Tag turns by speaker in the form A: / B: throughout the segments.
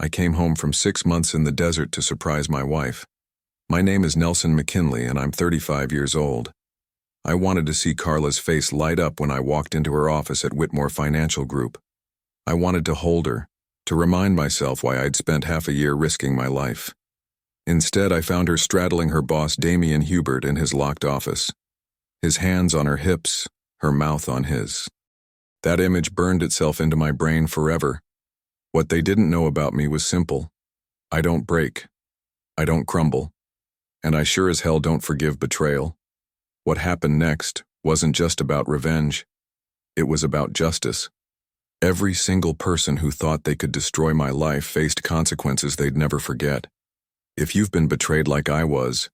A: I came home from 6 months in the desert to surprise my wife. My name is Nelson McKinley, and I'm 35 years old. I wanted to see Carla's face light up when I walked into her office at Whitmore Financial Group. I wanted to hold her, to remind myself why I'd spent half a year risking my life. Instead, I found her straddling her boss Damian Hubert in his locked office. His hands on her hips, her mouth on his. That image burned itself into my brain forever. What they didn't know about me was simple. I don't break. I don't crumble. And I sure as hell don't forgive betrayal. What happened next wasn't just about revenge. It was about justice. Every single person who thought they could destroy my life faced consequences they'd never forget. If you've been betrayed like I was,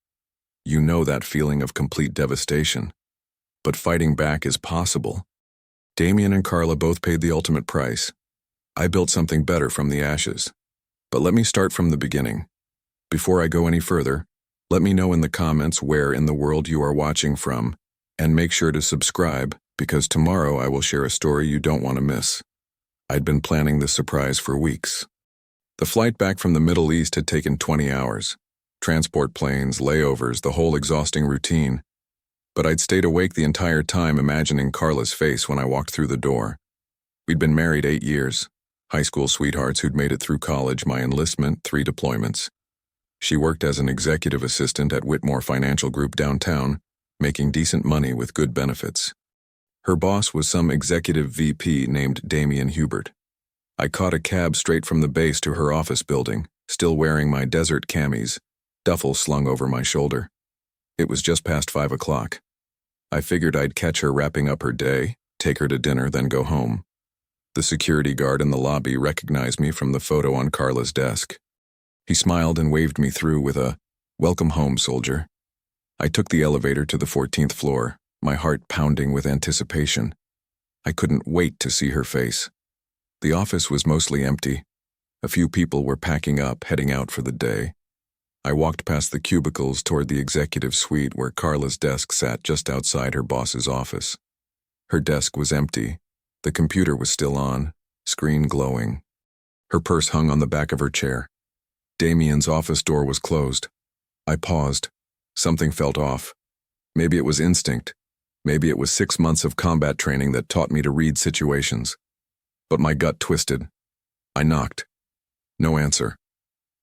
A: you know that feeling of complete devastation. But fighting back is possible. Damian and Carla both paid the ultimate price. I built something better from the ashes. But let me start from the beginning. Before I go any further, let me know in the comments where in the world you are watching from, and make sure to subscribe, because tomorrow I will share a story you don't want to miss. I'd been planning this surprise for weeks. The flight back from the Middle East had taken 20 hours. Transport planes, layovers, the whole exhausting routine. But I'd stayed awake the entire time imagining Carla's face when I walked through the door. We'd been married 8 years. High school sweethearts who'd made it through college, my enlistment, 3 deployments. She worked as an executive assistant at Whitmore Financial Group downtown, making decent money with good benefits. Her boss was some executive VP named Damian Hubert. I caught a cab straight from the base to her office building, still wearing my desert camis, duffel slung over my shoulder. It was just past 5 o'clock. I figured I'd catch her wrapping up her day, take her to dinner, then go home. The security guard in the lobby recognized me from the photo on Carla's desk. He smiled and waved me through with a, "Welcome home, soldier." I took the elevator to the 14th floor, my heart pounding with anticipation. I couldn't wait to see her face. The office was mostly empty. A few people were packing up, heading out for the day. I walked past the cubicles toward the executive suite where Carla's desk sat just outside her boss's office. Her desk was empty. The computer was still on, screen glowing. Her purse hung on the back of her chair. Damian's office door was closed. I paused. Something felt off. Maybe it was instinct. Maybe it was 6 months of combat training that taught me to read situations. But my gut twisted. I knocked. No answer.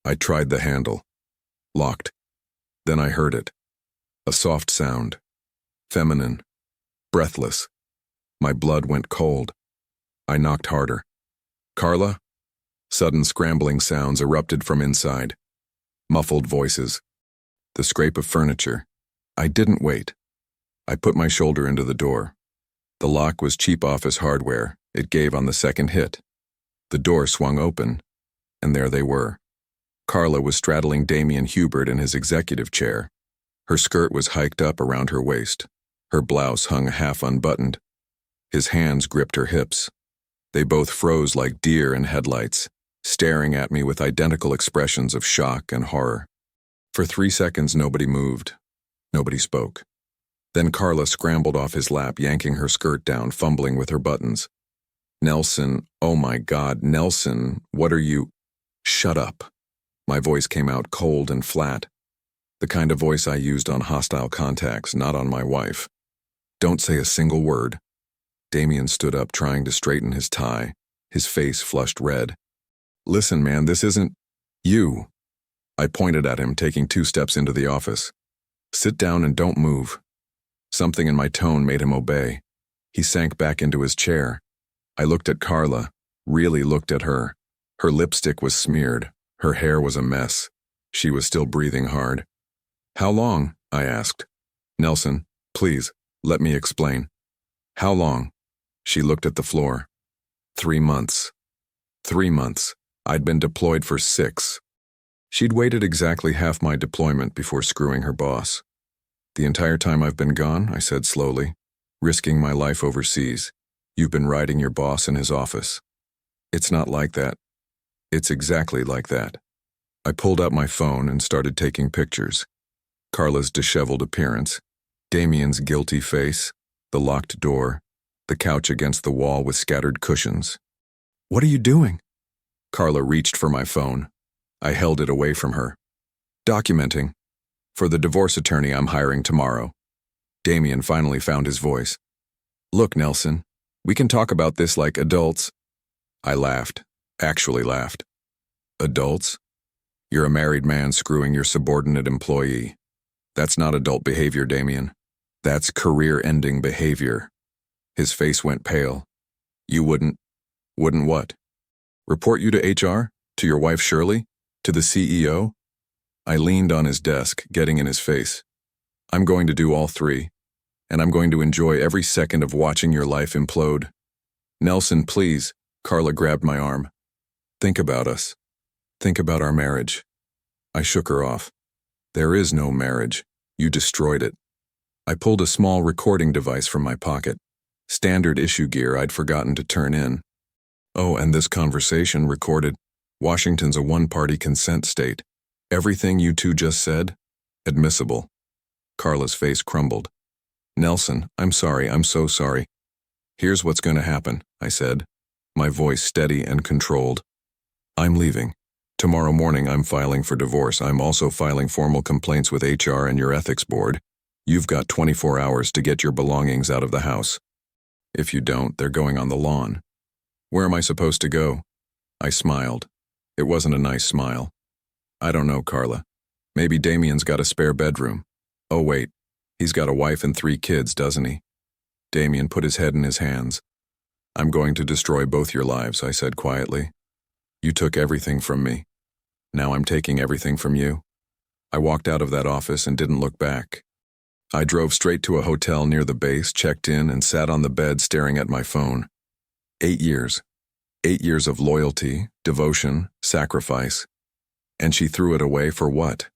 A: I tried the handle. Locked. Then I heard it. A soft sound. Feminine. Breathless. My blood went cold. I knocked harder. "Carla?" Sudden scrambling sounds erupted from inside. Muffled voices. The scrape of furniture. I didn't wait. I put my shoulder into the door. The lock was cheap office hardware. It gave on the second hit. The door swung open, and there they were. Carla was straddling Damian Hubert in his executive chair. Her skirt was hiked up around her waist. Her blouse hung half unbuttoned. His hands gripped her hips. They both froze like deer in headlights, staring at me with identical expressions of shock and horror. For 3 seconds, nobody moved. Nobody spoke. Then Carla scrambled off his lap, yanking her skirt down, fumbling with her buttons. "Nelson, oh my God, Nelson, what are you—" "Shut up." My voice came out cold and flat. The kind of voice I used on hostile contacts, not on my wife. "Don't say a single word." Damian stood up, trying to straighten his tie. His face flushed red. "Listen, man, this isn't you." I pointed at him, taking 2 steps into the office. "Sit down and don't move." Something in my tone made him obey. He sank back into his chair. I looked at Carla, really looked at her. Her lipstick was smeared. Her hair was a mess. She was still breathing hard. "How long?" I asked. "Nelson, please, let me explain." "How long?" She looked at the floor. 3 months. 3 months. I'd been deployed for 6. She'd waited exactly half my deployment before screwing her boss. "The entire time I've been gone," I said slowly, "risking my life overseas, you've been riding your boss in his office." "It's not like that." "It's exactly like that." I pulled out my phone and started taking pictures. Carla's disheveled appearance, Damian's guilty face, the locked door, the couch against the wall with scattered cushions. "What are you doing?" Carla reached for my phone. I held it away from her. Documenting. For the divorce attorney I'm hiring tomorrow. Damien finally found his voice. Look, Nelson, we can talk about this like adults. I laughed. Actually laughed. Adults? You're a married man screwing your subordinate employee. That's not adult behavior, Damien. That's career-ending behavior. His face went pale. You wouldn't what? Report you to HR? To your wife Shirley? To the CEO? I leaned on his desk, getting in his face. I'm going to do all three, and I'm going to enjoy every second of watching your life implode. Nelson, please, Carla grabbed my arm. Think about us. Think about our marriage. I shook her off. There is no marriage. You destroyed it. I pulled a small recording device from my pocket. Standard issue gear I'd forgotten to turn in. Oh, and this conversation recorded. Washington's a one-party consent state. Everything you two just said, admissible. Carla's face crumbled. Nelson, I'm sorry, I'm so sorry. Here's what's going to happen, I said, my voice steady and controlled. I'm leaving. Tomorrow morning I'm filing for divorce. I'm also filing formal complaints with HR and your ethics board. You've got 24 hours to get your belongings out of the house. If you don't, they're going on the lawn. Where am I supposed to go? I smiled. It wasn't a nice smile. I don't know, Carla. Maybe Damien's got a spare bedroom. Oh wait, he's got a wife and 3 kids, doesn't he? Damien put his head in his hands. I'm going to destroy both your lives, I said quietly. You took everything from me. Now I'm taking everything from you. I walked out of that office and didn't look back. I drove straight to a hotel near the base, checked in, and sat on the bed staring at my phone. 8 years. 8 years of loyalty, devotion, sacrifice. And she threw it away for what?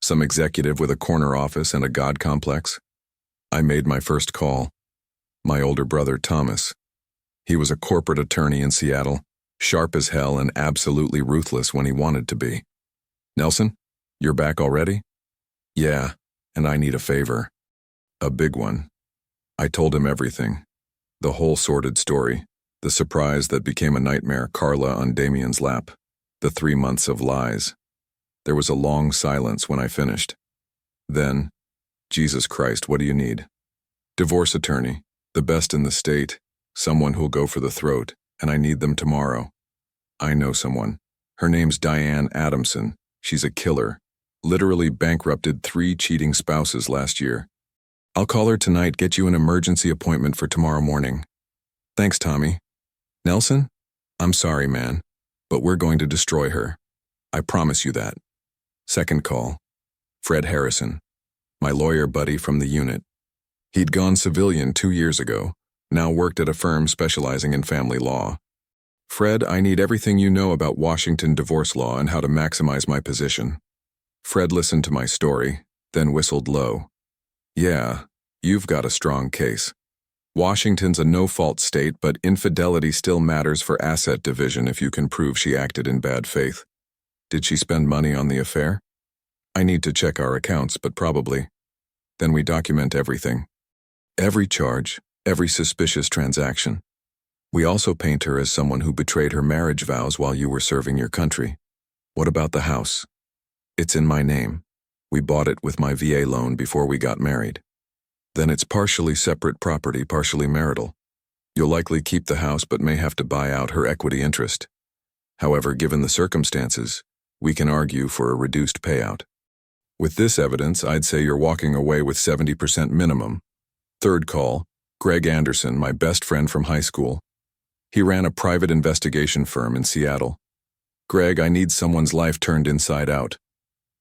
A: Some executive with a corner office and a God complex? I made my first call. My older brother, Thomas. He was a corporate attorney in Seattle, sharp as hell and absolutely ruthless when he wanted to be. Nelson, you're back already? Yeah, and I need a favor. A big one. I told him everything. The whole sordid story. The surprise that became a nightmare, Carla on Damien's lap. The 3 months of lies. There was a long silence when I finished. Then, Jesus Christ, what do you need? Divorce attorney, the best in the state, someone who'll go for the throat, and I need them tomorrow. I know someone. Her name's Diane Adamson. She's a killer. Literally bankrupted 3 cheating spouses last year. I'll call her tonight, get you an emergency appointment for tomorrow morning. Thanks, Tommy. Nelson? I'm sorry, man, but we're going to destroy her. I promise you that. Second call. Fred Harrison, my lawyer buddy from the unit. He'd gone civilian 2 years ago, now worked at a firm specializing in family law. Fred, I need everything you know about Washington divorce law and how to maximize my position. Fred listened to my story, then whistled low. Yeah, you've got a strong case. Washington's a no-fault state, but infidelity still matters for asset division if you can prove she acted in bad faith. Did she spend money on the affair? I need to check our accounts, but probably. Then we document everything. Every charge, every suspicious transaction. We also paint her as someone who betrayed her marriage vows while you were serving your country. What about the house? It's in my name. We bought it with my VA loan before we got married. Then it's partially separate property, partially marital. You'll likely keep the house but may have to buy out her equity interest. However, given the circumstances, we can argue for a reduced payout. With this evidence, I'd say you're walking away with 70% minimum. Third call, Greg Anderson, my best friend from high school. He ran a private investigation firm in Seattle. Greg, I need someone's life turned inside out.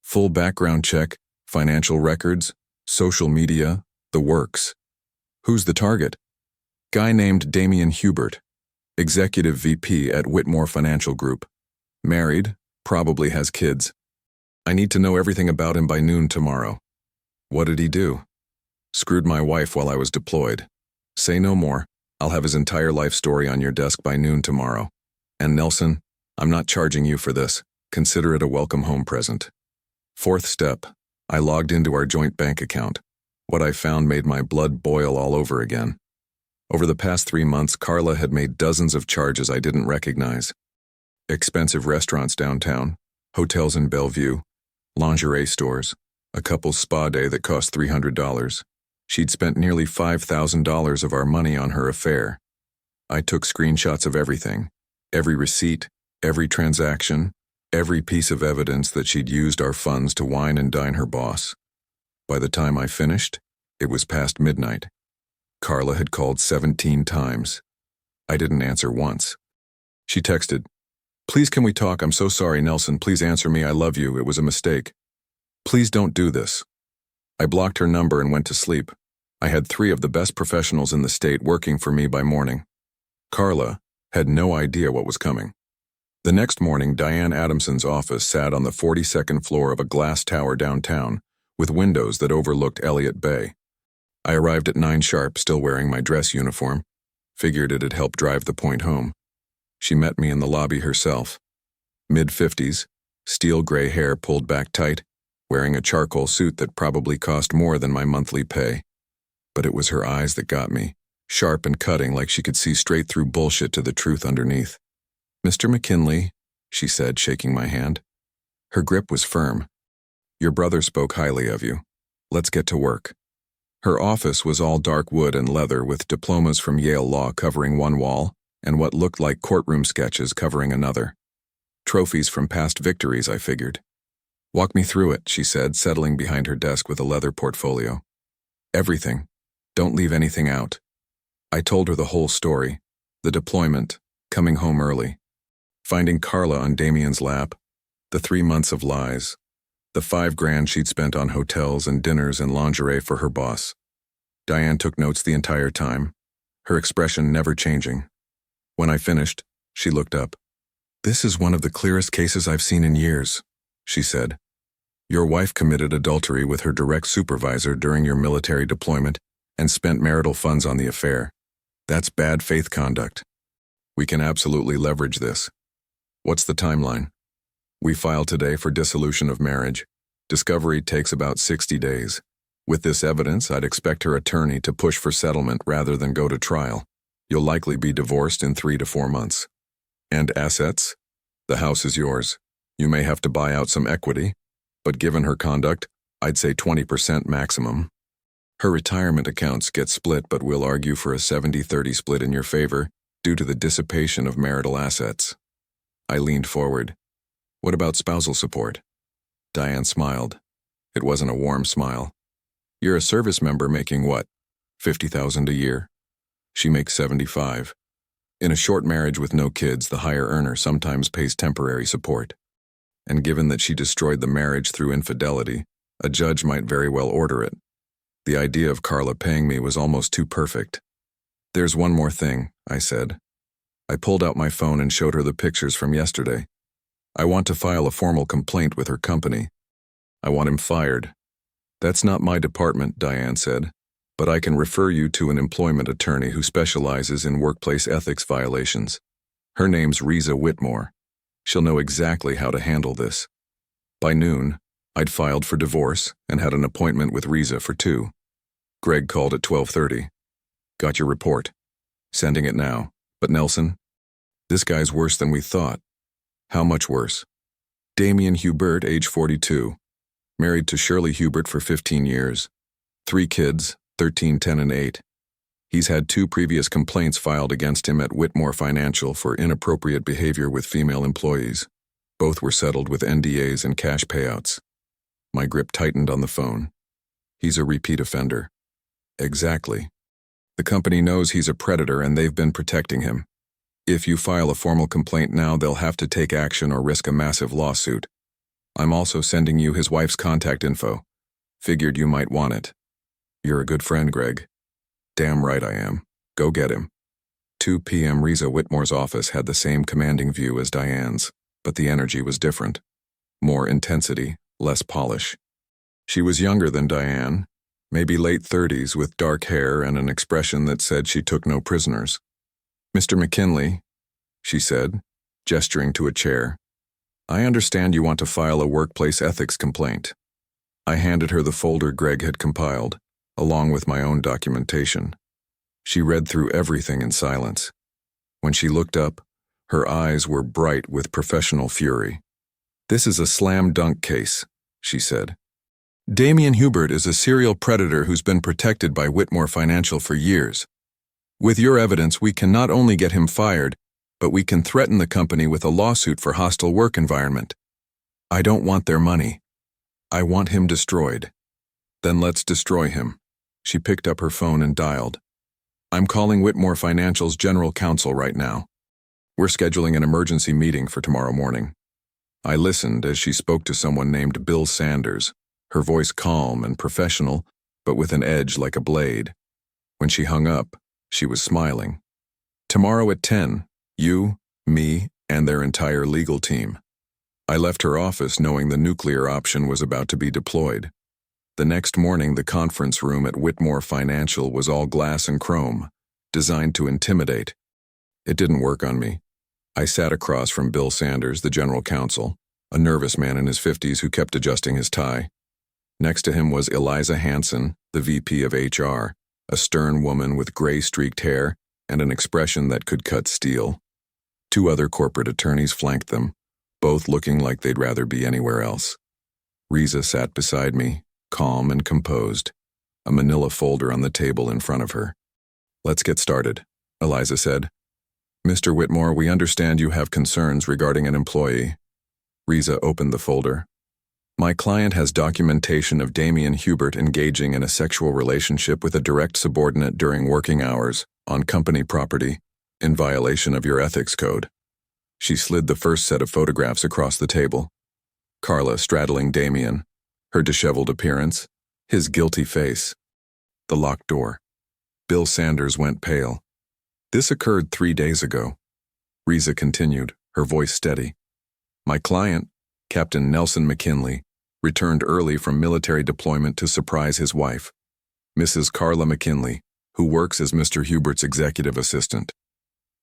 A: Full background check, financial records, social media, the works. Who's the target? Guy named Damien Hubert, Executive VP at Whitmore Financial Group. Married, probably has kids. I need to know everything about him by noon tomorrow. What did he do? Screwed my wife while I was deployed. Say no more. I'll have his entire life story on your desk by noon tomorrow. And Nelson, I'm not charging you for this. Consider it a welcome home present. Fourth step, I logged into our joint bank account. What I found made my blood boil all over again. Over the past 3 months, Carla had made dozens of charges I didn't recognize. Expensive restaurants downtown, hotels in Bellevue, lingerie stores, a couple's spa day that cost $300. She'd spent nearly $5,000 of our money on her affair. I took screenshots of everything, every receipt, every transaction, every piece of evidence that she'd used our funds to wine and dine her boss. By the time I finished, it was past midnight. Carla had called 17 times. I didn't answer once. She texted, "Please can we talk? I'm so sorry, Nelson. Please answer me. I love you. It was a mistake. Please don't do this." I blocked her number and went to sleep. I had 3 of the best professionals in the state working for me by morning. Carla had no idea what was coming. The next morning, Diane Adamson's office sat on the 42nd floor of a glass tower downtown with windows that overlooked Elliott Bay. I arrived at 9 sharp, still wearing my dress uniform. Figured it'd help drive the point home. She met me in the lobby herself. Mid-50s, steel gray hair pulled back tight, wearing a charcoal suit that probably cost more than my monthly pay. But it was her eyes that got me, sharp and cutting like she could see straight through bullshit to the truth underneath. "Mr. McKinley," she said, shaking my hand. Her grip was firm. "Your brother spoke highly of you. Let's get to work." Her office was all dark wood and leather with diplomas from Yale Law covering one wall and what looked like courtroom sketches covering another. Trophies from past victories, I figured. "Walk me through it," she said, settling behind her desk with a leather portfolio. "Everything. Don't leave anything out." I told her the whole story. The deployment, coming home early, finding Carla on Damien's lap, the 3 months of lies, the $5,000 she'd spent on hotels and dinners and lingerie for her boss. Diane took notes the entire time, her expression never changing. When I finished, she looked up. "This is one of the clearest cases I've seen in years," she said. "Your wife committed adultery with her direct supervisor during your military deployment and spent marital funds on the affair. That's bad faith conduct. We can absolutely leverage this. What's the timeline?" "We file today for dissolution of marriage. Discovery takes about 60 days. With this evidence, I'd expect her attorney to push for settlement rather than go to trial. You'll likely be divorced in 3 to 4 months. And assets? The house is yours. You may have to buy out some equity, but given her conduct, I'd say 20% maximum. Her retirement accounts get split, but we'll argue for a 70-30 split in your favor due to the dissipation of marital assets." I leaned forward. "What about spousal support?" Diane smiled. It wasn't a warm smile. "You're a service member making what, 50,000 a year? She makes 75. In a short marriage with no kids, the higher earner sometimes pays temporary support. And given that she destroyed the marriage through infidelity, a judge might very well order it. The idea of Carla paying me was almost too perfect. "There's one more thing," I said. I pulled out my phone and showed her the pictures from yesterday. "I want to file a formal complaint with her company. I want him fired." "That's not my department," Diane said, "but I can refer you to an employment attorney who specializes in workplace ethics violations. Her name's Riza Whitmore. She'll know exactly how to handle this." By noon, I'd filed for divorce and had an appointment with Riza for 2. Greg called at 12:30. "Got your report. Sending it now. But Nelson, this guy's worse than we thought." "How much worse?" "Damien Hubert, age 42. Married to Shirley Hubert for 15 years. 3 kids, 13, 10, and 8. He's had 2 previous complaints filed against him at Whitmore Financial for inappropriate behavior with female employees. Both were settled with NDAs and cash payouts." My grip tightened on the phone. "He's a repeat offender." "Exactly. The company knows he's a predator and they've been protecting him. If you file a formal complaint now, they'll have to take action or risk a massive lawsuit. I'm also sending you his wife's contact info. Figured you might want it." "You're a good friend, Greg." "Damn right I am. Go get him." 2 p.m. Riza Whitmore's office had the same commanding view as Diane's, but the energy was different. More intensity, less polish. She was younger than Diane, maybe late 30s, with dark hair and an expression that said she took no prisoners. "Mr. McKinley," she said, gesturing to a chair, "I understand you want to file a workplace ethics complaint." I handed her the folder Greg had compiled, along with my own documentation. She read through everything in silence. When she looked up, Her eyes were bright with professional fury. "This is a slam dunk case," she said. "Damian Hubert is a serial predator who's been protected by Whitmore Financial for years. With your evidence, we can not only get him fired, but we can threaten the company with a lawsuit for hostile work environment. I don't want their money. I want him destroyed." "Then let's destroy him." She picked up her phone and dialed. "I'm calling Whitmore Financial's general counsel right now. We're scheduling an emergency meeting for tomorrow morning." I listened as she spoke to someone named Bill Sanders, her voice calm and professional, but with an edge like a blade. When she hung up, she was smiling. "Tomorrow at 10, you, me, and their entire legal team." I left her office knowing the nuclear option was about to be deployed. The next morning, the conference room at Whitmore Financial was all glass and chrome, designed to intimidate. It didn't work on me. I sat across from Bill Sanders, the general counsel, a nervous man in his 50s who kept adjusting his tie. Next to him was Eliza Hansen, the VP of HR, a stern woman with gray-streaked hair and an expression that could cut steel. Two other corporate attorneys flanked them, both looking like they'd rather be anywhere else. Riza sat beside me, calm and composed, a manila folder on the table in front of her. "Let's get started," Eliza said. "Mr. Whitmore, we understand you have concerns regarding an employee." Riza opened the folder. "My client has documentation of Damian Hubert engaging in a sexual relationship with a direct subordinate during working hours, on company property, in violation of your ethics code." She slid the first set of photographs across the table. Carla straddling Damian, her disheveled appearance, his guilty face. The locked door. Bill Sanders went pale. "This occurred 3 days ago." Riza continued, her voice steady. "My client, Captain Nelson McKinley, returned early from military deployment to surprise his wife, Mrs. Carla McKinley, who works as Mr. Hubert's executive assistant.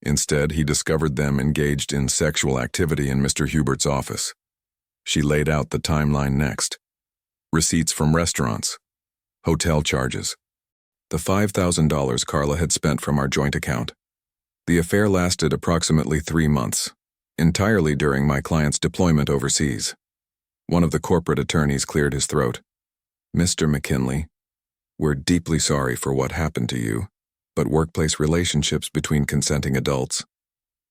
A: Instead, he discovered them engaged in sexual activity in Mr. Hubert's office." She laid out the timeline next. Receipts from restaurants, hotel charges, the $5,000 Carla had spent from our joint account. The affair lasted approximately 3 months, entirely during my client's deployment overseas. One of the corporate attorneys cleared his throat. "Mr. McKinley, we're deeply sorry for what happened to you, but workplace relationships between consenting adults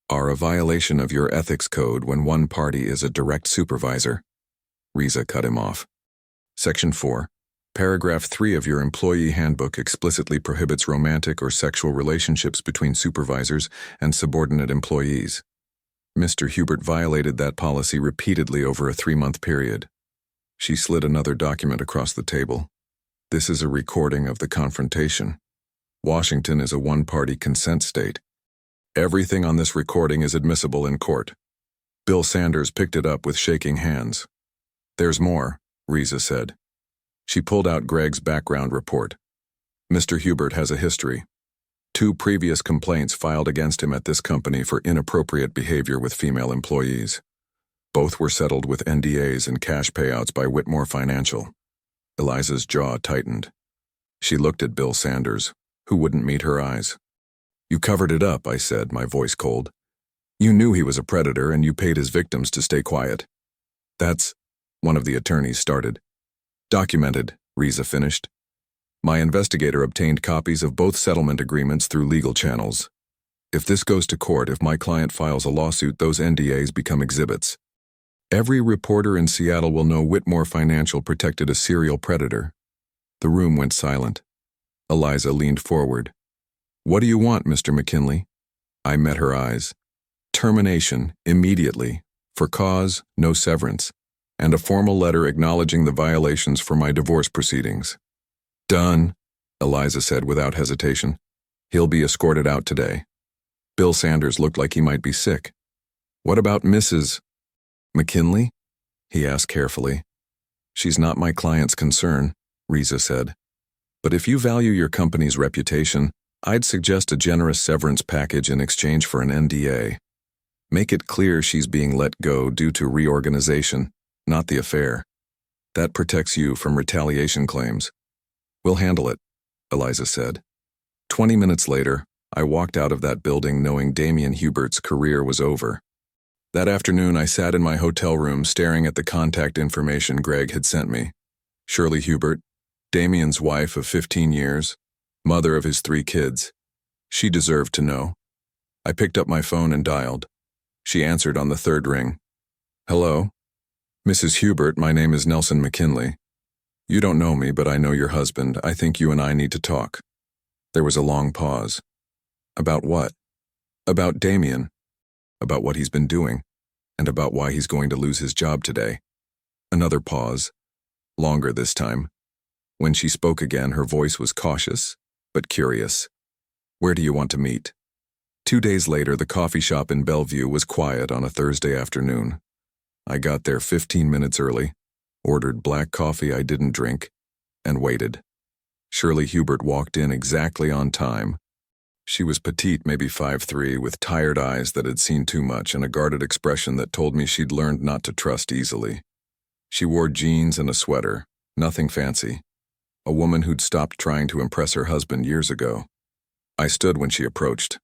A: are a violation of your ethics code when one party is a direct supervisor." Riza cut him off. "Section 4. Paragraph 3 of your employee handbook explicitly prohibits romantic or sexual relationships between supervisors and subordinate employees. Mr. Hubert violated that policy repeatedly over a 3-month period." She slid another document across the table. "This is a recording of the confrontation. Washington is a one-party consent state. Everything on this recording is admissible in court." Bill Sanders picked it up with shaking hands. "There's more," Riza said. She pulled out Greg's background report. "Mr. Hubert has a history. 2 previous complaints filed against him at this company for inappropriate behavior with female employees. Both were settled with NDAs and cash payouts by Whitmore Financial." Eliza's jaw tightened. She looked at Bill Sanders, who wouldn't meet her eyes. "You covered it up," I said, my voice cold. "You knew he was a predator and you paid his victims to stay quiet." "That's," one of the attorneys started. "Documented," Riza finished. "My investigator obtained copies of both settlement agreements through legal channels. If this goes to court, if my client files a lawsuit, those NDAs become exhibits. Every reporter in Seattle will know Whitmore Financial protected a serial predator." The room went silent. Eliza leaned forward. "What do you want, Mr. McKinley?" I met her eyes. "Termination, immediately, for cause, no severance, and a formal letter acknowledging the violations for my divorce proceedings." "Done," Eliza said without hesitation. "He'll be escorted out today." Bill Sanders looked like he might be sick. "What about Mrs. McKinley?" he asked carefully. "She's not my client's concern," Riza said. "But if you value your company's reputation, I'd suggest a generous severance package in exchange for an NDA. Make it clear she's being let go due to reorganization, not the affair. That protects you from retaliation claims." "We'll handle it," Eliza said. 20 minutes later, I walked out of that building knowing Damien Hubert's career was over. That afternoon, I sat in my hotel room staring at the contact information Greg had sent me. Shirley Hubert, Damien's wife of 15 years, mother of his 3 kids. She deserved to know. I picked up my phone and dialed. She answered on the 3rd ring. Hello? Mrs. Hubert, my name is Nelson McKinley. You don't know me, but I know your husband. I think you and I need to talk. There was a long pause. About what? About Damien. About what he's been doing. And about why he's going to lose his job today. Another pause. Longer this time. When she spoke again, her voice was cautious, but curious. Where do you want to meet? 2 days later, the coffee shop in Bellevue was quiet on a Thursday afternoon. I got there 15 minutes early, ordered black coffee I didn't drink, and waited. Shirley Hubert walked in exactly on time. She was petite, maybe 5'3", with tired eyes that had seen too much and a guarded expression that told me she'd learned not to trust easily. She wore jeans and a sweater, nothing fancy. A woman who'd stopped trying to impress her husband years ago. I stood when she approached.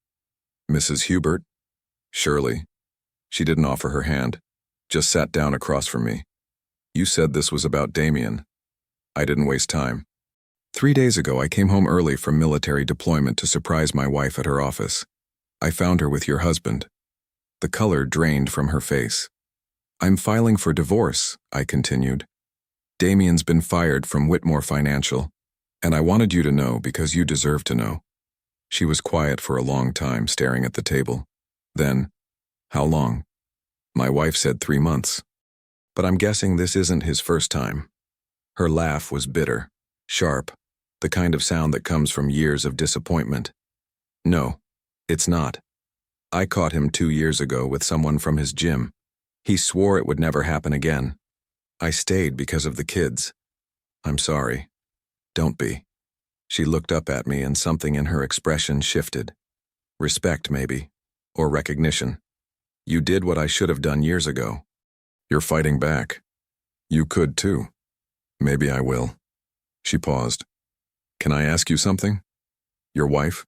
A: Mrs. Hubert? Shirley. She didn't offer her hand, just sat down across from me. You said this was about Damien. I didn't waste time. 3 days ago, I came home early from military deployment to surprise my wife at her office. I found her with your husband. The color drained from her face. I'm filing for divorce, I continued. Damien's been fired from Whitmore Financial, and I wanted you to know because you deserve to know. She was quiet for a long time, staring at the table. Then, how long? My wife said 3 months. But I'm guessing this isn't his first time. Her laugh was bitter, sharp, the kind of sound that comes from years of disappointment. No, it's not. I caught him 2 years ago with someone from his gym. He swore it would never happen again. I stayed because of the kids. I'm sorry. Don't be. She looked up at me and something in her expression shifted. Respect, maybe, or recognition. You did what I should have done years ago. You're fighting back. You could too. Maybe I will. She paused. Can I ask you something? Your wife?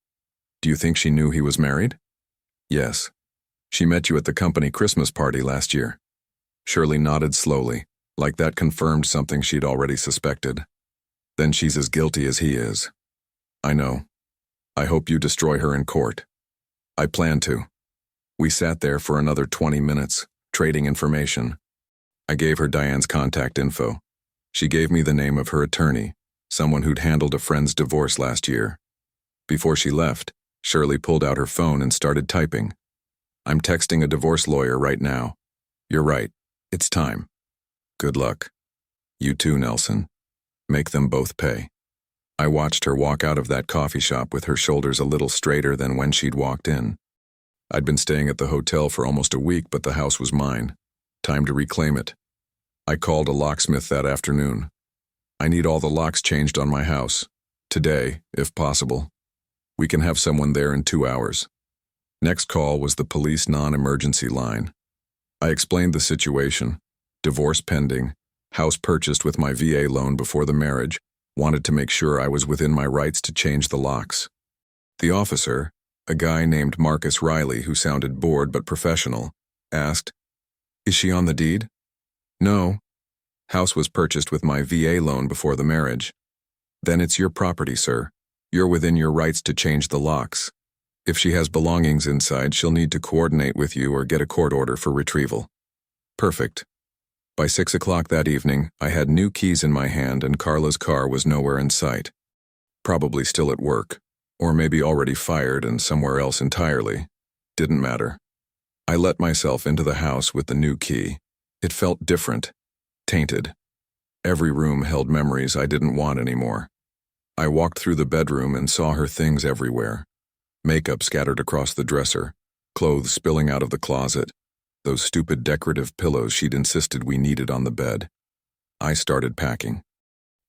A: Do you think she knew he was married? Yes. She met you at the company Christmas party last year. Shirley nodded slowly, like that confirmed something she'd already suspected. Then she's as guilty as he is. I know. I hope you destroy her in court. I plan to. We sat there for another 20 minutes, trading information. I gave her Diane's contact info. She gave me the name of her attorney, someone who'd handled a friend's divorce last year. Before she left, Shirley pulled out her phone and started typing. I'm texting a divorce lawyer right now. You're right. It's time. Good luck. You too, Nelson. Make them both pay. I watched her walk out of that coffee shop with her shoulders a little straighter than when she'd walked in. I'd been staying at the hotel for almost a week, but the house was mine. Time to reclaim it. I called a locksmith that afternoon. I need all the locks changed on my house. Today, if possible. We can have someone there in 2 hours. Next call was the police non-emergency line. I explained the situation. Divorce pending. House purchased with my VA loan before the marriage. Wanted to make sure I was within my rights to change the locks. The officer, a guy named Marcus Riley who sounded bored but professional, asked, Is she on the deed? No. House was purchased with my VA loan before the marriage. Then it's your property, sir. You're within your rights to change the locks. If she has belongings inside, she'll need to coordinate with you or get a court order for retrieval. Perfect. By 6 o'clock that evening, I had new keys in my hand and Carla's car was nowhere in sight. Probably still at work, or maybe already fired and somewhere else entirely. Didn't matter. I let myself into the house with the new key. It felt different, tainted. Every room held memories I didn't want anymore. I walked through the bedroom and saw her things everywhere. Makeup scattered across the dresser, clothes spilling out of the closet, those stupid decorative pillows she'd insisted we needed on the bed. I started packing.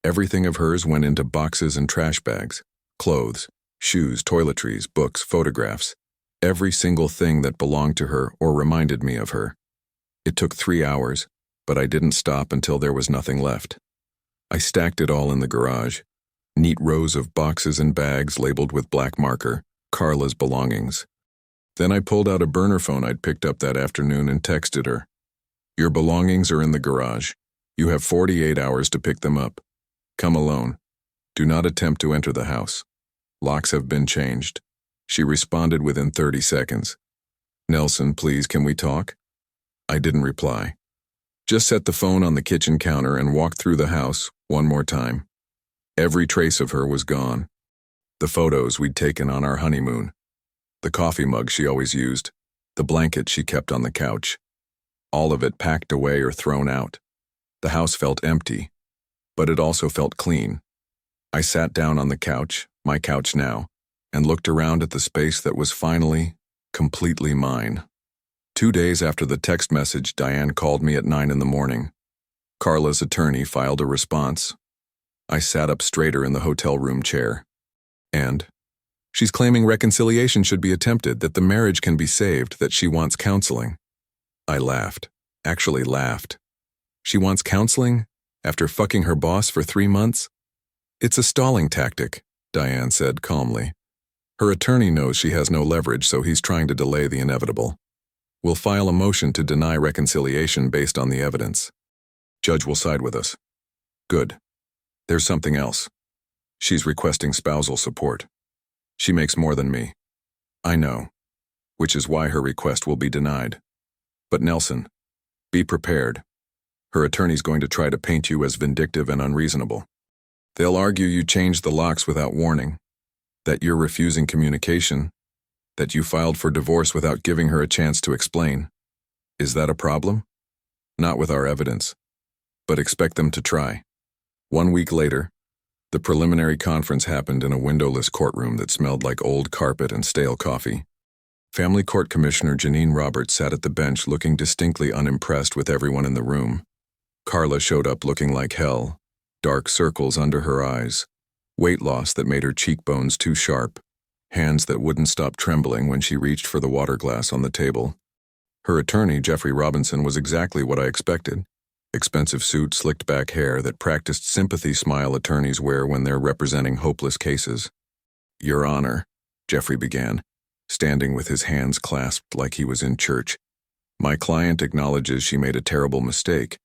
A: Everything of hers went into boxes and trash bags. Clothes, shoes, toiletries, books, photographs. Every single thing that belonged to her or reminded me of her. It took 3 hours, but I didn't stop until there was nothing left. I stacked it all in the garage. Neat rows of boxes and bags labeled with black marker, Carla's belongings. Then I pulled out a burner phone I'd picked up that afternoon and texted her. Your belongings are in the garage. You have 48 hours to pick them up. Come alone. Do not attempt to enter the house. Locks have been changed. She responded within 30 seconds. Nelson, please, can we talk? I didn't reply. Just set the phone on the kitchen counter and walked through the house one more time. Every trace of her was gone. The photos we'd taken on our honeymoon. The coffee mug she always used. The blanket she kept on the couch. All of it packed away or thrown out. The house felt empty, but it also felt clean. I sat down on the couch, my couch now, and looked around at the space that was finally, completely mine. 2 days after the text message, Diane called me at 9 in the morning. Carla's attorney filed a response. I sat up straighter in the hotel room chair. And she's claiming reconciliation should be attempted, that the marriage can be saved, that she wants counseling. I laughed, actually laughed. She wants counseling after fucking her boss for 3 months? It's a stalling tactic, Diane said calmly. Her attorney knows she has no leverage, so he's trying to delay the inevitable. We'll file a motion to deny reconciliation based on the evidence. Judge will side with us. Good. There's something else. She's requesting spousal support. She makes more than me. I know, which is why her request will be denied. But Nelson, be prepared. Her attorney's going to try to paint you as vindictive and unreasonable. They'll argue you changed the locks without warning, that you're refusing communication, that you filed for divorce without giving her a chance to explain. Is that a problem? Not with our evidence, but expect them to try. 1 week later, the preliminary conference happened in a windowless courtroom that smelled like old carpet and stale coffee. Family Court Commissioner Janine Roberts sat at the bench looking distinctly unimpressed with everyone in the room. Carla showed up looking like hell, dark circles under her eyes, weight loss that made her cheekbones too sharp, hands that wouldn't stop trembling when she reached for the water glass on the table. Her attorney, Jeffrey Robinson, was exactly what I expected. Expensive suit, slicked back hair, that practiced sympathy smile attorneys wear when they're representing hopeless cases. Your Honor, Jeffrey began, standing with his hands clasped like he was in church. My client acknowledges she made a terrible mistake,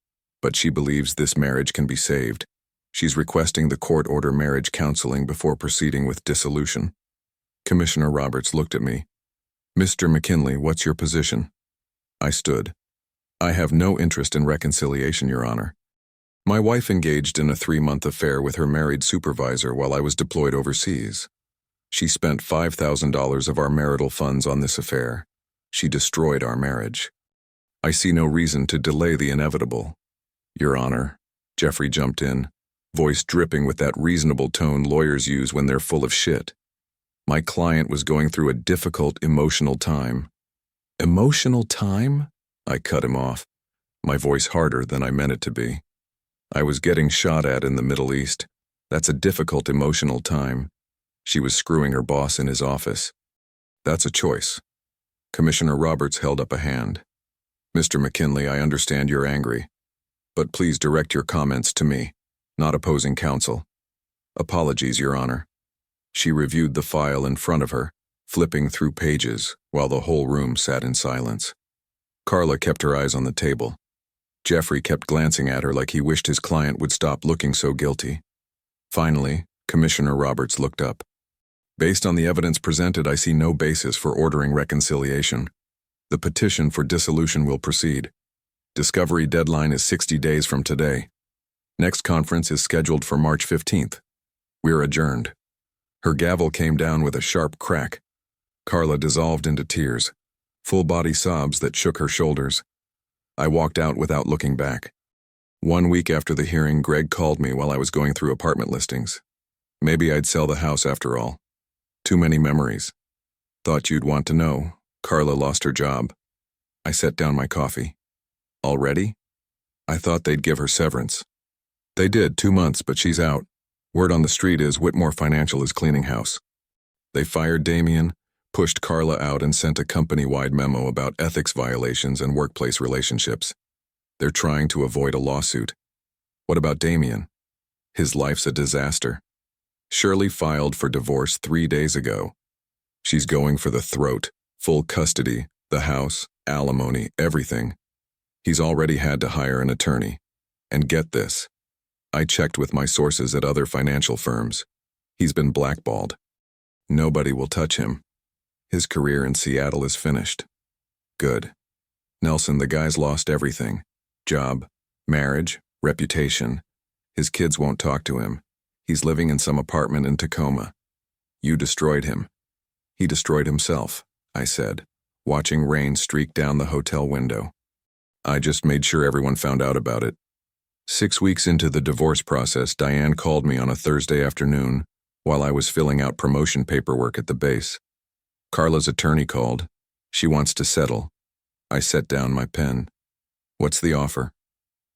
A: but she believes this marriage can be saved. She's requesting the court order marriage counseling before proceeding with dissolution. Commissioner Roberts looked at me. Mr. McKinley, what's your position? I stood. I have no interest in reconciliation, Your Honor. My wife engaged in a 3-month affair with her married supervisor while I was deployed overseas. She spent $5,000 of our marital funds on this affair. She destroyed our marriage. I see no reason to delay the inevitable. Your Honor, Jeffrey jumped in, voice dripping with that reasonable tone lawyers use when they're full of shit. My client was going through a difficult emotional time. Emotional time? I cut him off, my voice harder than I meant it to be. I was getting shot at in the Middle East. That's a difficult emotional time. She was screwing her boss in his office. That's a choice. Commissioner Roberts held up a hand. Mr. McKinley, I understand you're angry, but please direct your comments to me, not opposing counsel. Apologies, Your Honor. She reviewed the file in front of her, flipping through pages while the whole room sat in silence. Carla kept her eyes on the table. Jeffrey kept glancing at her like he wished his client would stop looking so guilty. Finally, Commissioner Roberts looked up. Based on the evidence presented, I see no basis for ordering reconciliation. The petition for dissolution will proceed. Discovery deadline is 60 days from today. Next conference is scheduled for March 15th. We're adjourned. Her gavel came down with a sharp crack. Carla dissolved into tears, full-body sobs that shook her shoulders. I walked out without looking back. 1 week after the hearing, Greg called me while I was going through apartment listings. Maybe I'd sell the house after all. Too many memories. Thought you'd want to know. Carla lost her job. I set down my coffee. Already? I thought they'd give her severance. They did, 2 months, but she's out. Word on the street is Whitmore Financial is cleaning house. They fired Damien, pushed Carla out, and sent a company-wide memo about ethics violations and workplace relationships. They're trying to avoid a lawsuit. What about Damien? His life's a disaster. Shirley filed for divorce 3 days ago. She's going for the throat, full custody, the house, alimony, everything. He's already had to hire an attorney. And get this. I checked with my sources at other financial firms. He's been blackballed. Nobody will touch him. His career in Seattle is finished. Good. Nelson, the guy's lost everything. Job, marriage, reputation. His kids won't talk to him. He's living in some apartment in Tacoma. You destroyed him. He destroyed himself, I said, watching rain streak down the hotel window. I just made sure everyone found out about it. 6 weeks into the divorce process, Diane called me on a Thursday afternoon while I was filling out promotion paperwork at the base. Carla's attorney called. She wants to settle. I set down my pen. What's the offer?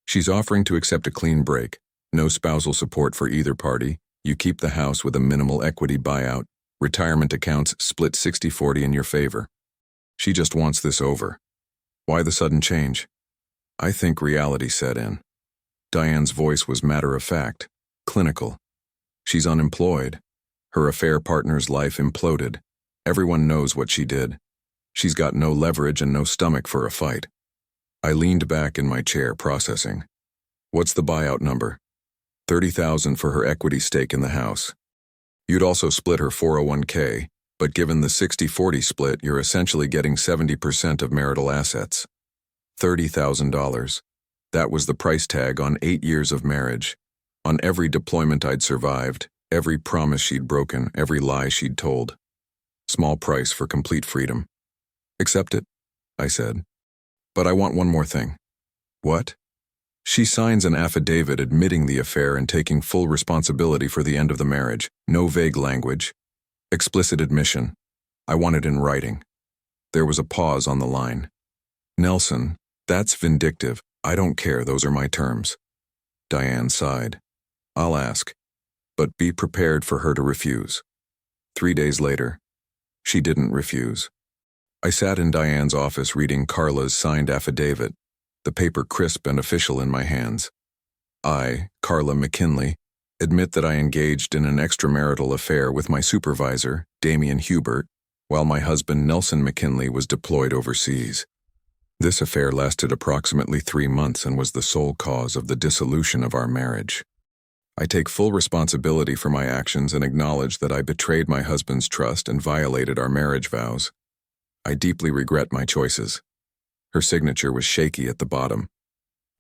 A: She's offering to accept a clean break. No spousal support for either party. You keep the house with a minimal equity buyout. Retirement accounts split 60-40 in your favor. She just wants this over. Why the sudden change? I think reality set in. Diane's voice was matter-of-fact, clinical. She's unemployed. Her affair partner's life imploded. Everyone knows what she did. She's got no leverage and no stomach for a fight. I leaned back in my chair, processing. What's the buyout number? $30,000 for her equity stake in the house. You'd also split her 401k, but given the 60-40 split, you're essentially getting 70% of marital assets. $30,000. That was the price tag on 8 years of marriage, on every deployment I'd survived, every promise she'd broken, every lie she'd told. Small price for complete freedom. Accept it, I said. But I want one more thing. What? She signs an affidavit admitting the affair and taking full responsibility for the end of the marriage. No vague language. Explicit admission. I want it in writing. There was a pause on the line. Nelson, that's vindictive. I don't care, those are my terms. Diane sighed. I'll ask, but be prepared for her to refuse. 3 days later, she didn't refuse. I sat in Diane's office reading Carla's signed affidavit, the paper crisp and official in my hands. I, Carla McKinley, admit that I engaged in an extramarital affair with my supervisor, Damian Hubert, while my husband Nelson McKinley was deployed overseas. This affair lasted approximately 3 months and was the sole cause of the dissolution of our marriage. I take full responsibility for my actions and acknowledge that I betrayed my husband's trust and violated our marriage vows. I deeply regret my choices. Her signature was shaky at the bottom.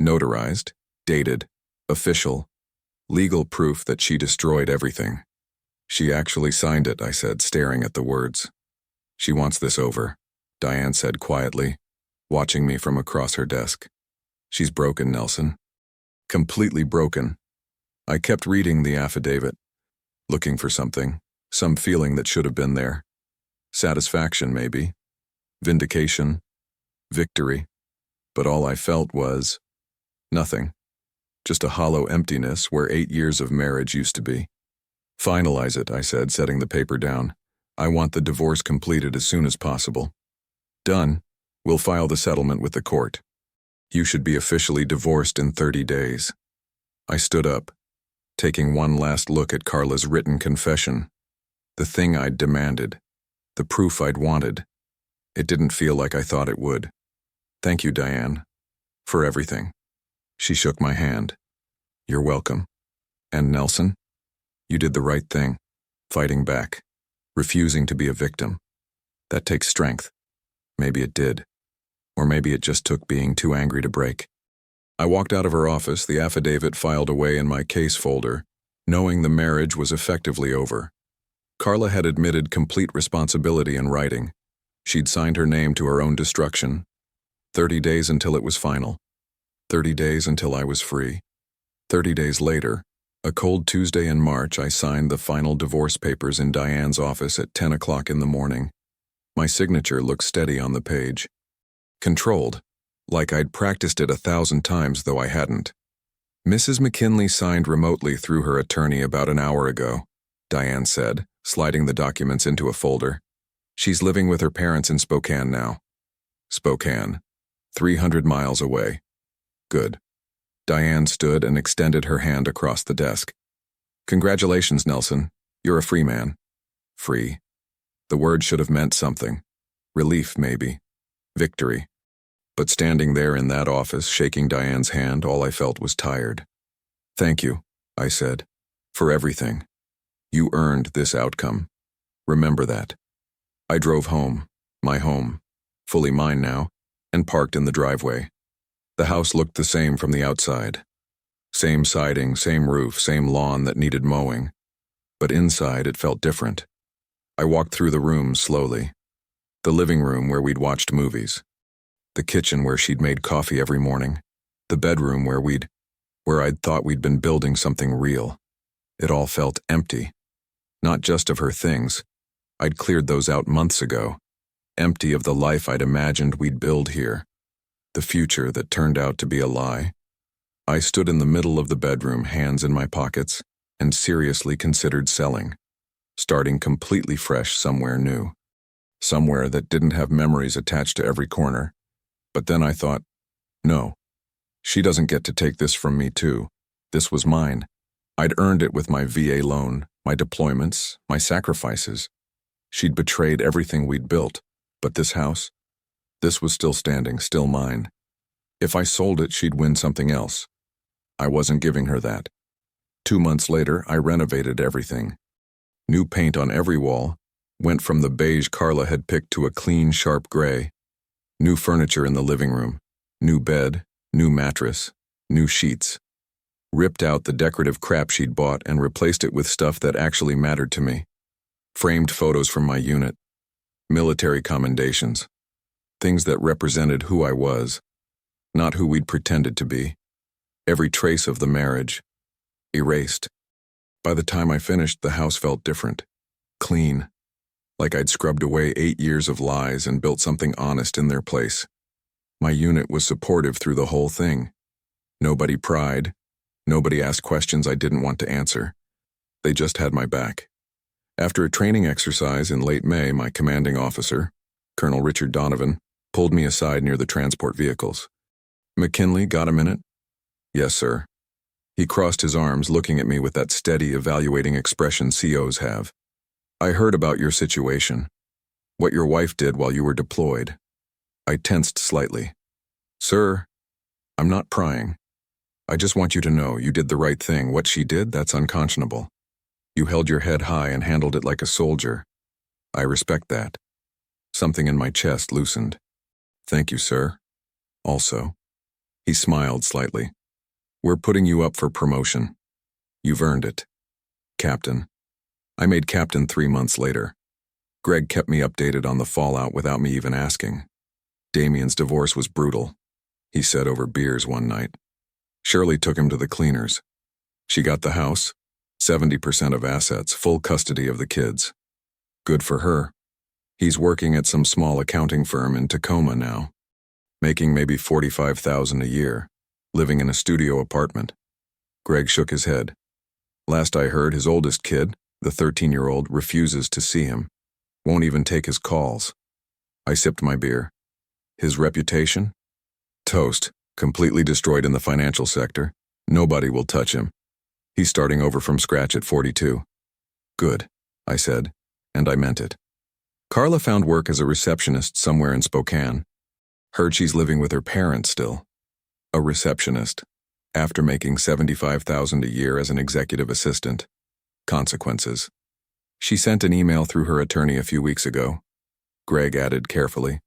A: Notarized, dated, official, legal proof that she destroyed everything. She actually signed it, I said, staring at the words. She wants this over, Diane said quietly, watching me from across her desk. She's broken, Nelson. Completely broken. I kept reading the affidavit, looking for something, some feeling that should have been there. Satisfaction, maybe. Vindication. Victory. But all I felt was nothing. Just a hollow emptiness where 8 years of marriage used to be. Finalize it, I said, setting the paper down. I want the divorce completed as soon as possible. Done. We'll file the settlement with the court. You should be officially divorced in 30 days. I stood up, taking one last look at Carla's written confession. The thing I'd demanded. The proof I'd wanted. It didn't feel like I thought it would. Thank you, Diane. For everything. She shook my hand. You're welcome. And Nelson? You did the right thing. Fighting back. Refusing to be a victim. That takes strength. Maybe it did. Or maybe it just took being too angry to break. I walked out of her office, the affidavit filed away in my case folder, knowing the marriage was effectively over. Carla had admitted complete responsibility in writing. She'd signed her name to her own destruction. 30 days until it was final. 30 days until I was free. 30 days later, a cold Tuesday in March, I signed the final divorce papers in Diane's office at 10 o'clock in the morning. My signature looked steady on the page. Controlled, like I'd practiced it 1,000 times, though I hadn't. Mrs. McKinley signed remotely through her attorney about an hour ago, Diane said, sliding the documents into a folder. She's living with her parents in Spokane now. Spokane, 300 miles away. Good. Diane stood and extended her hand across the desk. Congratulations, Nelson. You're a free man. Free. The word should have meant something. Relief, maybe. Victory. But standing there in that office, shaking Diane's hand, all I felt was tired. "Thank you," I said, "for everything. You earned this outcome. Remember that." I drove home, my home, fully mine now, and parked in the driveway. The house looked the same from the outside. Same siding, same roof, same lawn that needed mowing. But inside it felt different. I walked through the rooms slowly. The living room where we'd watched movies. The kitchen where she'd made coffee every morning. The bedroom where I'd thought we'd been building something real. It all felt empty. Not just of her things. I'd cleared those out months ago. Empty of the life I'd imagined we'd build here. The future that turned out to be a lie. I stood in the middle of the bedroom, hands in my pockets, and seriously considered selling. Starting completely fresh somewhere new. Somewhere that didn't have memories attached to every corner. But then I thought, no. She doesn't get to take this from me too. This was mine. I'd earned it with my VA loan, my deployments, my sacrifices. She'd betrayed everything we'd built, but this house, this was still standing, still mine. If I sold it, she'd win something else. I wasn't giving her that. 2 months later, I renovated everything. New paint on every wall, went from the beige Carla had picked to a clean, sharp gray. New furniture in the living room, new bed, new mattress, new sheets. Ripped out the decorative crap she'd bought and replaced it with stuff that actually mattered to me. Framed photos from my unit, military commendations, things that represented who I was, not who we'd pretended to be. Every trace of the marriage, erased. By the time I finished, the house felt different, clean, like I'd scrubbed away 8 years of lies and built something honest in their place. My unit was supportive through the whole thing. Nobody pried, nobody asked questions I didn't want to answer. They just had my back. After a training exercise in late May, my commanding officer, Colonel Richard Donovan, pulled me aside near the transport vehicles. "McKinley, got a minute?" "Yes, sir." He crossed his arms, looking at me with that steady, evaluating expression COs have. "I heard about your situation, what your wife did while you were deployed." I tensed slightly. "Sir, I'm not prying. I just want you to know you did the right thing. What she did, that's unconscionable. You held your head high and handled it like a soldier. I respect that." Something in my chest loosened. "Thank you, sir. Also." He smiled slightly. "We're putting you up for promotion. You've earned it. Captain." I made captain 3 months later. Greg kept me updated on the fallout without me even asking. Damien's divorce was brutal, he said over beers one night. Shirley took him to the cleaners. She got the house, 70% of assets, full custody of the kids. Good for her. He's working at some small accounting firm in Tacoma now, making maybe $45,000 a year, living in a studio apartment. Greg shook his head. Last I heard, his oldest kid, the 13-year-old, refuses to see him, won't even take his calls. I sipped my beer. His reputation? Toast, completely destroyed in the financial sector. Nobody will touch him. He's starting over from scratch at 42. Good, I said, and I meant it. Carla found work as a receptionist somewhere in Spokane. Heard she's living with her parents still. A receptionist, after making $75,000 a year as an executive assistant. Consequences. She sent an email through her attorney a few weeks ago. Greg added carefully,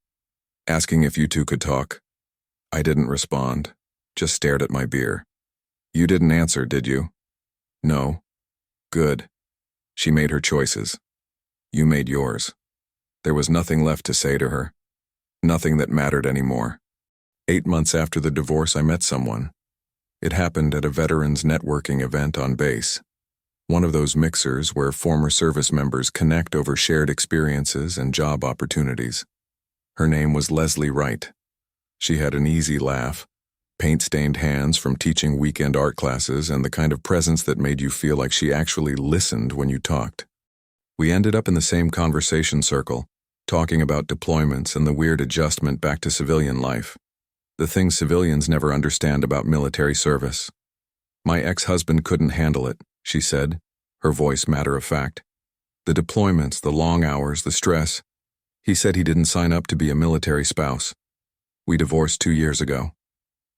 A: asking if you two could talk. I didn't respond, just stared at my beer. You didn't answer, did you? No. Good. She made her choices. You made yours. There was nothing left to say to her. Nothing that mattered anymore. 8 months after the divorce, I met someone. It happened at a veterans networking event on base. One of those mixers where former service members connect over shared experiences and job opportunities. Her name was Leslie Wright. She had an easy laugh, paint-stained hands from teaching weekend art classes, and the kind of presence that made you feel like she actually listened when you talked. We ended up in the same conversation circle, talking about deployments and the weird adjustment back to civilian life. The things civilians never understand about military service. My ex-husband couldn't handle it, she said, her voice matter of fact. The deployments, the long hours, the stress. He said he didn't sign up to be a military spouse. We divorced 2 years ago.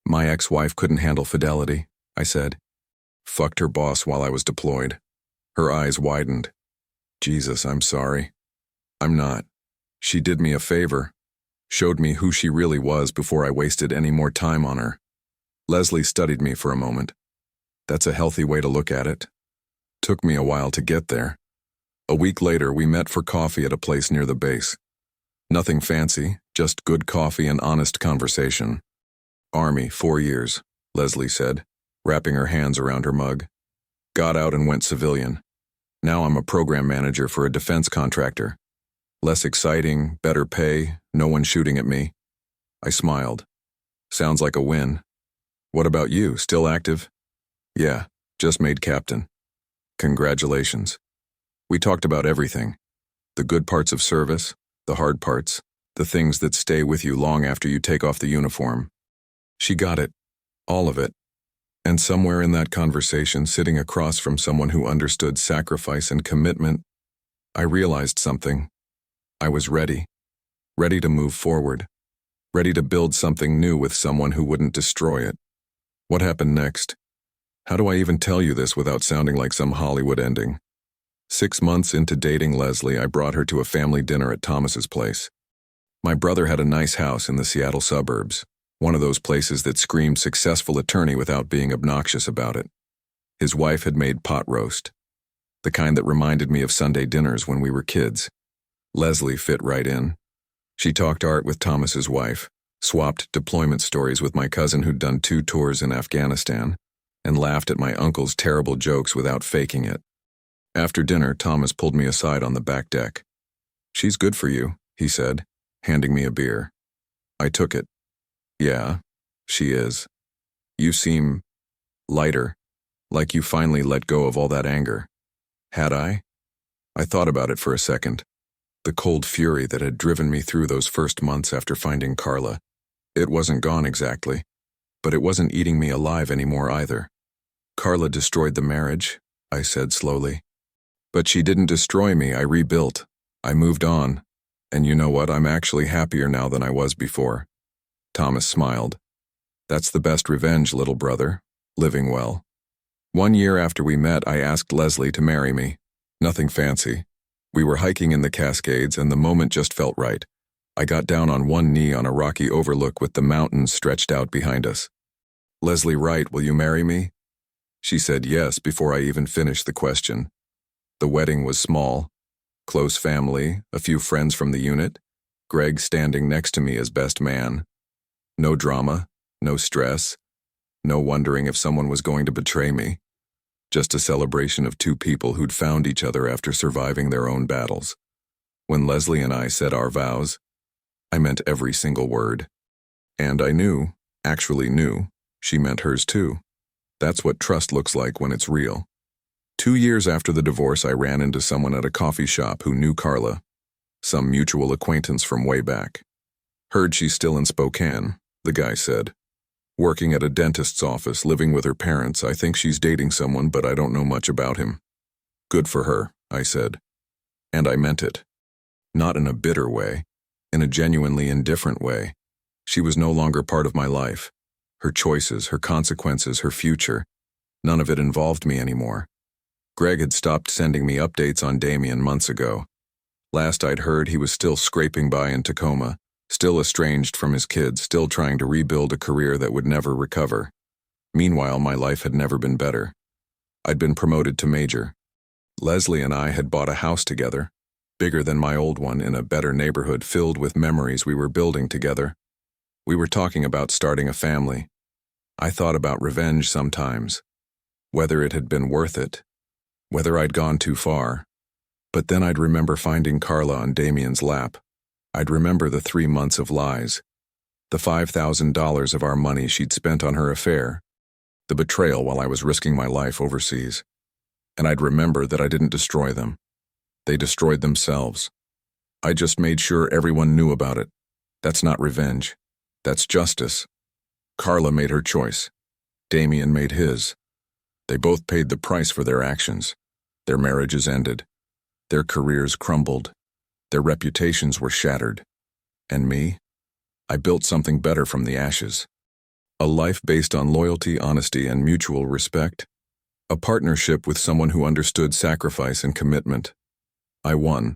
A: My ex-wife couldn't handle fidelity, I said. Fucked her boss while I was deployed. Her eyes widened. Jesus, I'm sorry. I'm not. She did me a favor. Showed me who she really was before I wasted any more time on her. Leslie studied me for a moment. That's a healthy way to look at it. Took me a while to get there. A week later, we met for coffee at a place near the base. Nothing fancy, just good coffee and honest conversation. Army, 4 years, Leslie said, wrapping her hands around her mug. Got out and went civilian. Now I'm a program manager for a defense contractor. Less exciting, better pay, no one shooting at me. I smiled. Sounds like a win. What about you, still active? Yeah, just made captain. Congratulations. We talked about everything. The good parts of service, the hard parts, the things that stay with you long after you take off the uniform. She got it. All of it. And somewhere in that conversation, sitting across from someone who understood sacrifice and commitment, I realized something. I was ready. Ready to move forward. Ready to build something new with someone who wouldn't destroy it. What happened next? How do I even tell you this without sounding like some Hollywood ending? 6 months into dating Leslie, I brought her to a family dinner at Thomas's place. My brother had a nice house in the Seattle suburbs, one of those places that screamed successful attorney without being obnoxious about it. His wife had made pot roast, the kind that reminded me of Sunday dinners when we were kids. Leslie fit right in. She talked art with Thomas's wife, swapped deployment stories with my cousin who'd done 2 tours in Afghanistan, and laughed at my uncle's terrible jokes without faking it. After dinner, Thomas pulled me aside on the back deck. She's good for you, he said, handing me a beer. I took it. Yeah, she is. You seem lighter, like you finally let go of all that anger. Had I? I thought about it for a second. The cold fury that had driven me through those first months after finding Carla. It wasn't gone exactly, but it wasn't eating me alive anymore either. Carla destroyed the marriage, I said slowly. But she didn't destroy me, I rebuilt. I moved on. And you know what, I'm actually happier now than I was before. Thomas smiled. That's the best revenge, little brother. Living well. 1 year after we met, I asked Leslie to marry me. Nothing fancy. We were hiking in the Cascades and the moment just felt right. I got down on one knee on a rocky overlook with the mountains stretched out behind us. Leslie Wright, will you marry me? She said yes before I even finished the question. The wedding was small. Close family, a few friends from the unit, Greg standing next to me as best man. No drama, no stress, no wondering if someone was going to betray me. Just a celebration of 2 people who'd found each other after surviving their own battles. When Leslie and I said our vows, I meant every single word. And I knew, actually knew, she meant hers too. That's what trust looks like when it's real. 2 years after the divorce, I ran into someone at a coffee shop who knew Carla, some mutual acquaintance from way back. Heard she's still in Spokane, the guy said. Working at a dentist's office, living with her parents. I think she's dating someone, but I don't know much about him. Good for her, I said. And I meant it. Not in a bitter way, in a genuinely indifferent way. She was no longer part of my life. Her choices, her consequences, her future. None of it involved me anymore. Greg had stopped sending me updates on Damien months ago. Last I'd heard, he was still scraping by in Tacoma, still estranged from his kids, still trying to rebuild a career that would never recover. Meanwhile, my life had never been better. I'd been promoted to major. Leslie and I had bought a house together, bigger than my old one in a better neighborhood filled with memories we were building together. We were talking about starting a family. I thought about revenge sometimes, whether it had been worth it, whether I'd gone too far. But then I'd remember finding Carla on Damien's lap. I'd remember the 3 months of lies, the $5,000 of our money she'd spent on her affair, the betrayal while I was risking my life overseas. And I'd remember that I didn't destroy them. They destroyed themselves. I just made sure everyone knew about it. That's not revenge. That's justice. Carla made her choice. Damien made his. They both paid the price for their actions. Their marriages ended. Their careers crumbled. Their reputations were shattered. And me? I built something better from the ashes. A life based on loyalty, honesty, and mutual respect. A partnership with someone who understood sacrifice and commitment. I won.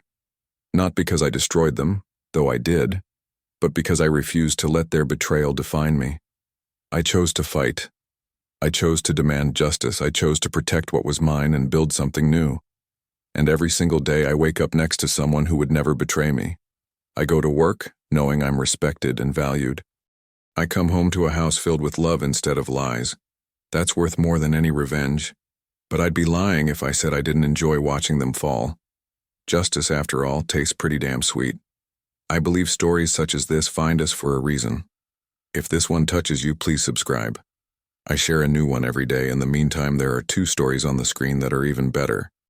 A: Not because I destroyed them, though I did, but because I refused to let their betrayal define me. I chose to fight. I chose to demand justice. I chose to protect what was mine and build something new. And every single day I wake up next to someone who would never betray me. I go to work knowing I'm respected and valued. I come home to a house filled with love instead of lies. That's worth more than any revenge. But I'd be lying if I said I didn't enjoy watching them fall. Justice, after all, tastes pretty damn sweet. I believe stories such as this find us for a reason. If this one touches you, please subscribe. I share a new one every day. In the meantime, there are 2 stories on the screen that are even better.